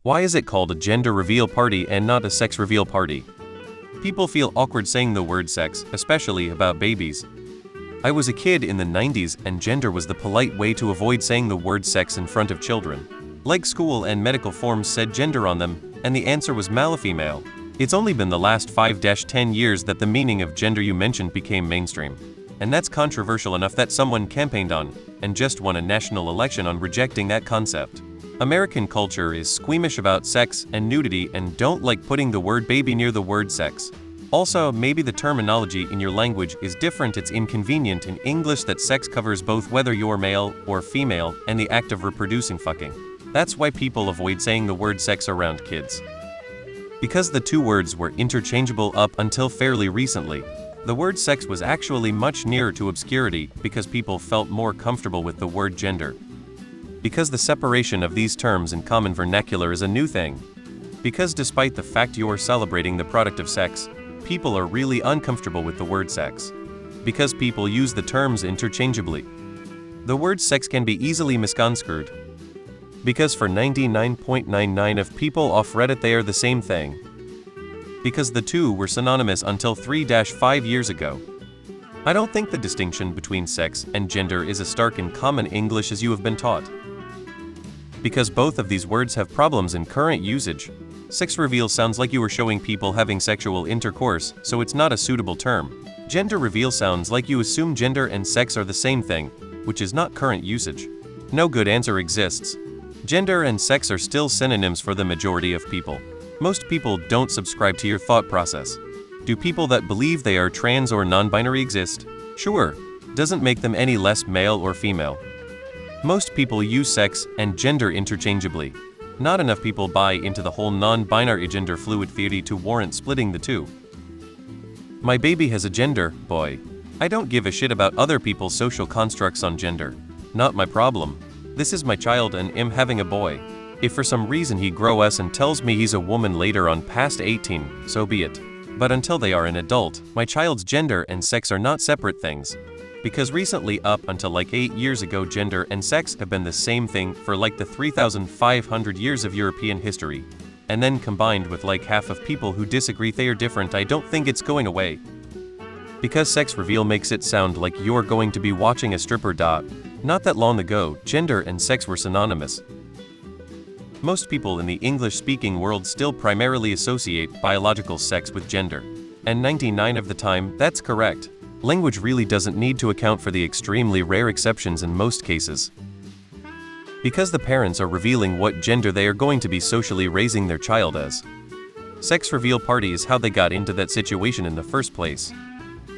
Why is it called a gender reveal party and not a sex reveal party? People feel awkward saying the word sex, especially about babies. I was a kid in the 90s and gender was the polite way to avoid saying the word sex in front of children. Like school and medical forms said gender on them, and the answer was male or female. It's only been the last 5-10 years that the meaning of gender you mentioned became mainstream. And that's controversial enough that someone campaigned on, and just won a national election on rejecting that concept. American culture is squeamish about sex and nudity and don't like putting the word baby near the word sex. Also, maybe the terminology in your language is different. It's inconvenient in English that sex covers both whether you're male or female and the act of reproducing fucking. That's why people avoid saying the word sex around kids. Because the two words were interchangeable up until fairly recently, the word sex was actually much nearer to obscurity because people felt more comfortable with the word gender. Because the separation of these terms in common vernacular is a new thing. Because despite the fact you're celebrating the product of sex, people are really uncomfortable with the word sex. Because people use the terms interchangeably. The word sex can be easily misconstrued. Because for 99.99% of people off Reddit they are the same thing. Because the two were synonymous until 3-5 years ago. I don't think the distinction between sex and gender is as stark in common English as you have been taught. Because both of these words have problems in current usage. Sex reveal sounds like you were showing people having sexual intercourse, so it's not a suitable term. Gender reveal sounds like you assume gender and sex are the same thing, which is not current usage. No good answer exists. Gender and sex are still synonyms for the majority of people. Most people don't subscribe to your thought process. Do people that believe they are trans or non-binary exist? Sure. Doesn't make them any less male or female. Most people use sex and gender interchangeably. Not enough people buy into the whole non-binary gender fluid theory to warrant splitting the two. My baby has a gender, boy. I don't give a shit about other people's social constructs on gender. Not my problem. This is my child and I'm having a boy. If for some reason he grows and tells me he's a woman later on past 18, so be it. But until they are an adult, my child's gender and sex are not separate things. Because recently up until like 8 years ago gender and sex have been the same thing for like the 3,500 years of European history. And then combined with like half of people who disagree they are different, I don't think it's going away. Because sex reveal makes it sound like you're going to be watching a stripper. Not that long ago, gender and sex were synonymous. Most people in the English-speaking world still primarily associate biological sex with gender. And 99% of the time, that's correct. Language really doesn't need to account for the extremely rare exceptions in most cases. Because the parents are revealing what gender they are going to be socially raising their child as. Sex reveal party is how they got into that situation in the first place.